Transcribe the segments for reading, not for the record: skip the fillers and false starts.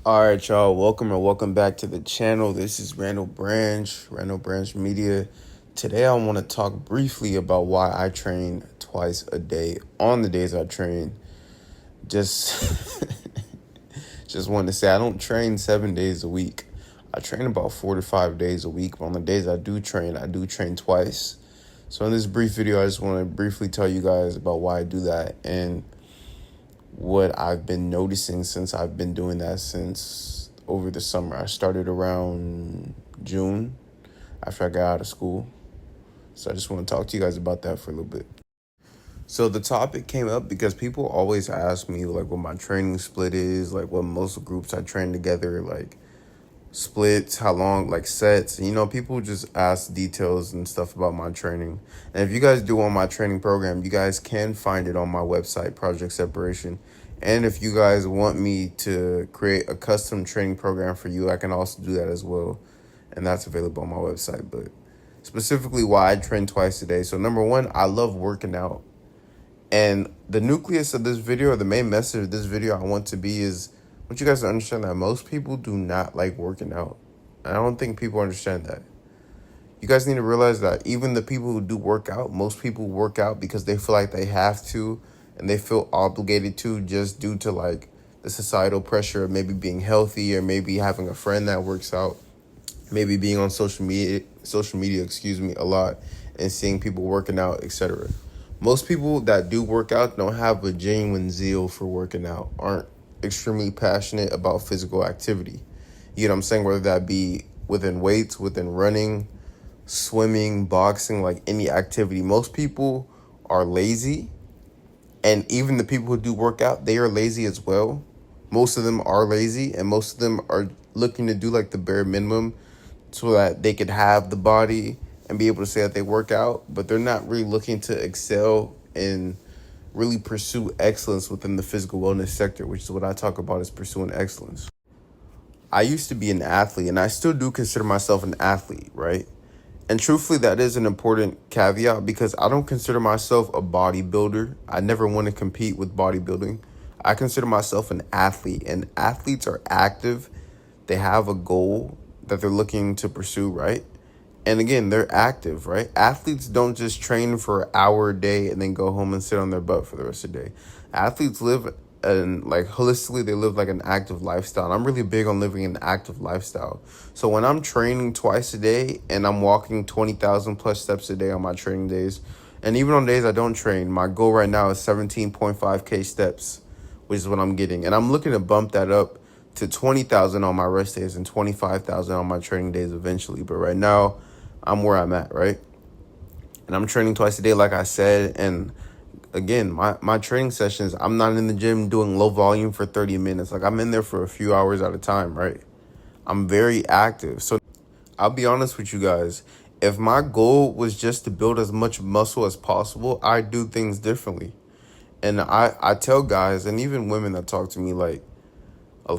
All right, y'all. Welcome back to the channel. This is Randall Branch Media. Today, I want to talk briefly about why I train twice a day. On the days I train, just just want to say I don't train 7 days a week. I train about 4 to 5 days a week. But on the days I do train twice. So in this brief video, I just want to briefly tell you guys about why I do that and what I've been noticing since I've been doing that since over the summer. I started around June after I got out of school. So I just want to talk to you guys about that for a little bit. So the topic came up because people always ask me like what my training split is, like what muscle groups I train together, like splits, how long, like sets. People just ask details and stuff about my training. And if you guys do want my training program, you guys can find it on my website, Project Separation. And if you guys want me to create a custom training program for you, I can also do that as well. And that's available on my website. But specifically why I train twice a day. So number one, I love working out. And the nucleus of this video, or the main message of this video I want to be is, I want you guys to understand that most people do not like working out. I don't think people understand that. You guys need to realize that even the people who do work out, most people work out because they feel like they have to and they feel obligated to, just due to like the societal pressure of maybe being healthy or maybe having a friend that works out, maybe being on social media, a lot and seeing people working out, etc. Most people that do work out don't have a genuine zeal for working out, aren't extremely passionate about physical activity. You know what I'm saying? Whether that be within weights, within running, swimming, boxing, like any activity. Most people are lazy. And even the people who do work out, they are lazy as well. Most of them are lazy, and most of them are looking to do like the bare minimum so that they could have the body and be able to say that they work out, but they're not really looking to excel and really pursue excellence within the physical wellness sector, which is what I talk about, is pursuing excellence. I used to be an athlete, and I still do consider myself an athlete, right? And truthfully, that is an important caveat because I don't consider myself a bodybuilder. I never want to compete with bodybuilding. I consider myself an athlete, and athletes are active. They have a goal that they're looking to pursue, right? And again, they're active, right? Athletes don't just train for an hour a day and then go home and sit on their butt for the rest of the day. Athletes live and like holistically, they live like an active lifestyle. And I'm really big on living an active lifestyle. So when I'm training twice a day and I'm walking 20,000 plus steps a day on my training days, and even on days I don't train, my goal right now is 17.5K steps, which is what I'm getting. And I'm looking to bump that up to 20,000 on my rest days and 25,000 on my training days eventually. But right now, I'm where I'm at, right? And I'm training twice a day, like I said. And again, my training sessions, I'm not in the gym doing low volume for 30 minutes. Like, I'm in there for a few hours at a time, right? I'm very active. So I'll be honest with you guys. If my goal was just to build as much muscle as possible, I do things differently. And I tell guys and even women that talk to me, like,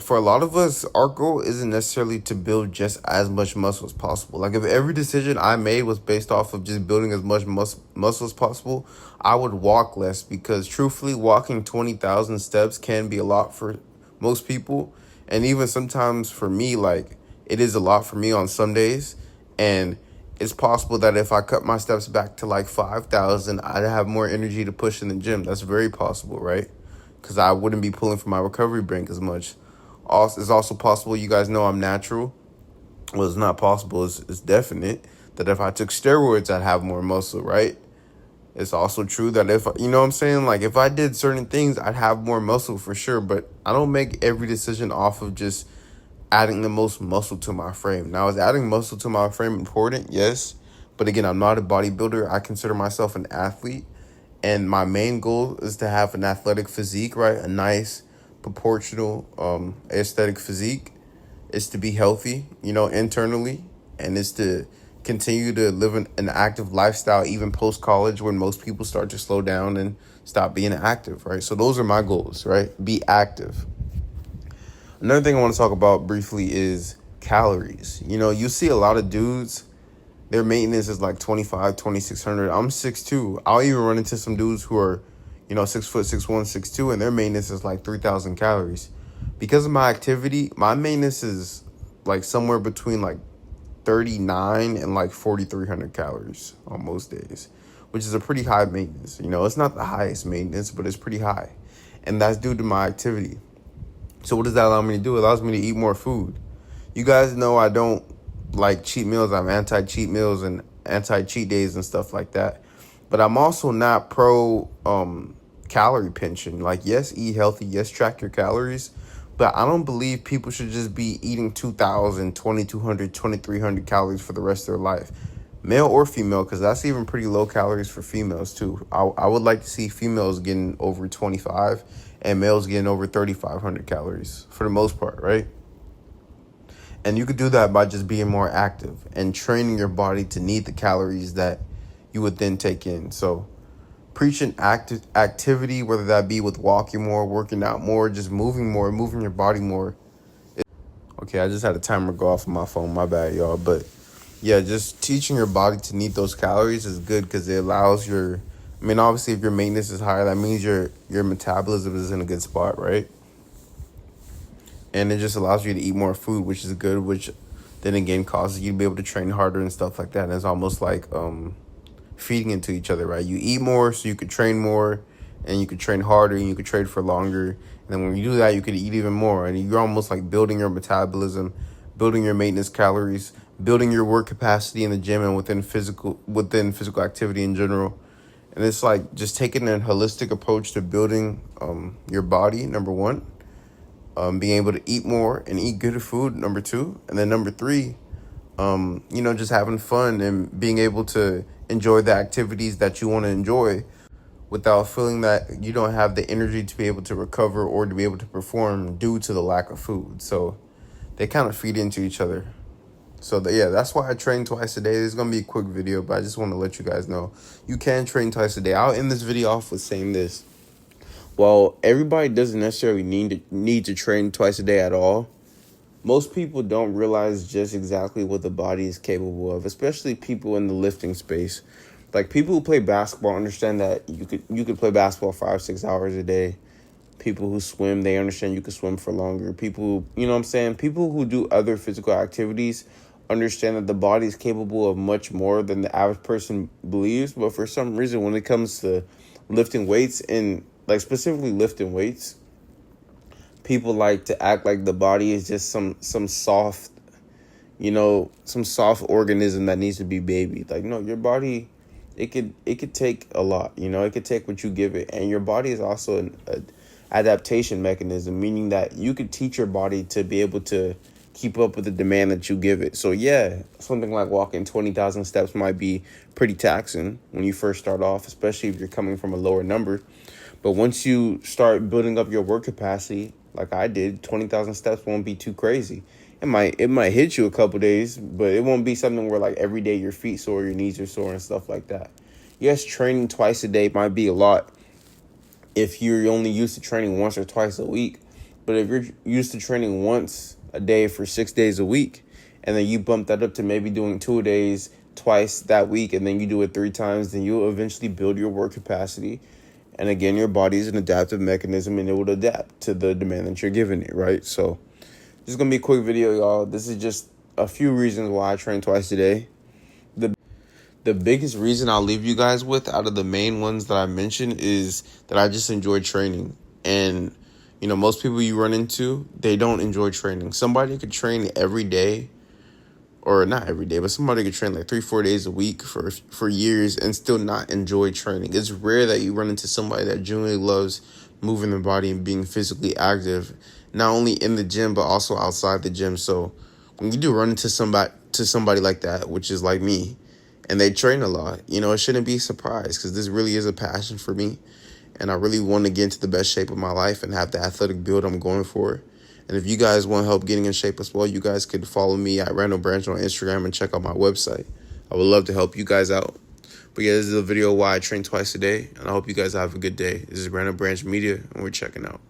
for a lot of us, our goal isn't necessarily to build just as much muscle as possible. Like, if every decision I made was based off of just building as much muscle as possible, I would walk less, because truthfully, walking 20,000 steps can be a lot for most people. And even sometimes for me, like, it is a lot for me on some days. And it's possible that if I cut my steps back to like 5,000, I'd have more energy to push in the gym. That's very possible, right? Because I wouldn't be pulling from my recovery bank as much. Also, it's also possible, you guys know I'm natural. Well, it's not possible, it's definite that if I took steroids, I'd have more muscle, right? It's also true that if, you know what I'm saying? Like, if I did certain things, I'd have more muscle for sure. But I don't make every decision off of just adding the most muscle to my frame. Now, is adding muscle to my frame important? Yes. But again, I'm not a bodybuilder. I consider myself an athlete. And my main goal is to have an athletic physique, right? A nice, proportional, aesthetic physique. Is to be healthy, internally, and is to continue to live an active lifestyle even post-college, when most people start to slow down and stop being active, right? So those are my goals, right? Be active. Another thing I want to talk about briefly is calories. You see a lot of dudes, their maintenance is like 2,600. I'm 6'2". I'll even run into some dudes who are, 6 foot, 6'1", 6'2", and their maintenance is like 3,000 calories. because of my activity, my maintenance is like somewhere between like 39 and like 4,300 calories on most days, which is a pretty high maintenance. You know, it's not the highest maintenance, but it's pretty high. And that's due to my activity. So what does that allow me to do? It allows me to eat more food. You guys know I don't like cheat meals. I'm anti-cheat meals and anti-cheat days and stuff like that. But I'm also not pro calorie pinching. Like, yes, eat healthy. Yes, track your calories. But I don't believe people should just be eating 2,000, 2,200, 2,300 calories for the rest of their life. Male or female, because that's even pretty low calories for females too. I would like to see females getting over 25 and males getting over 3,500 calories for the most part, right? And you could do that by just being more active and training your body to need the calories that you would then take in. So preaching active activity, whether that be with walking more, working out more, just moving more, moving your body more. Okay, I just had a timer go off on my phone. My bad, y'all. But yeah, just teaching your body to need those calories is good because it allows your, I mean, obviously if your maintenance is higher, that means your metabolism is in a good spot, right? And it just allows you to eat more food, which is good, which then again causes you to be able to train harder and stuff like that. And it's almost like feeding into each other, right? You eat more so you could train more, and you could train harder, and you could train for longer. And then when you do that, you could eat even more. And you're almost like building your metabolism, building your maintenance calories, building your work capacity in the gym and within physical activity in general. And it's like just taking a holistic approach to building your body, number one. Being able to eat more and eat good food, number two. And then number three, just having fun and being able to enjoy the activities that you want to enjoy without feeling that you don't have the energy to be able to recover or to be able to perform due to the lack of food. So they kind of feed into each other. So that's why I train twice a day. This is going to be a quick video, but I just want to let you guys know you can train twice a day. I'll end this video off with saying this. Well, everybody doesn't necessarily need to train twice a day at all. Most people don't realize just exactly what the body is capable of, especially people in the lifting space. Like people who play basketball understand that you could play basketball 5-6 hours a day. People who swim, they understand you could swim for longer. People People who do other physical activities understand that the body is capable of much more than the average person believes. But for some reason, when it comes to lifting weights and like specifically lifting weights, people like to act like the body is just some soft, some soft organism that needs to be babied. Like, no, your body, it could take a lot, it could take what you give it. And your body is also an adaptation mechanism, meaning that you could teach your body to be able to keep up with the demand that you give it. So yeah, something like walking 20,000 steps might be pretty taxing when you first start off, especially if you're coming from a lower number. But once you start building up your work capacity, like I did, 20,000 steps won't be too crazy. It might hit you a couple days, but it won't be something where like every day your feet sore, your knees are sore and stuff like that. Yes, training twice a day might be a lot if you're only used to training once or twice a week. But if you're used to training once a day for 6 days a week, and then you bump that up to maybe doing 2 days twice that week, and then you do it 3 times, then you'll eventually build your work capacity. And again, your body is an adaptive mechanism, and it will adapt to the demand that you're giving it, right? So this is going to be a quick video, y'all. This is just a few reasons why I train twice a day. The biggest reason I'll leave you guys with out of the main ones that I mentioned is that I just enjoy training. And, most people you run into, they don't enjoy training. Somebody could train every day, or not every day, but somebody could train like 3-4 days a week for years and still not enjoy training. It's rare that you run into somebody that genuinely loves moving their body and being physically active, not only in the gym, but also outside the gym. So when you do run into somebody like that, which is like me, and they train a lot, it shouldn't be a surprise because this really is a passion for me. And I really want to get into the best shape of my life and have the athletic build I'm going for. And if you guys want help getting in shape as well, you guys could follow me at Randall Branch on Instagram and check out my website. I would love to help you guys out. But yeah, this is a video why I train twice a day, and I hope you guys have a good day. This is Randall Branch Media, and we're checking out.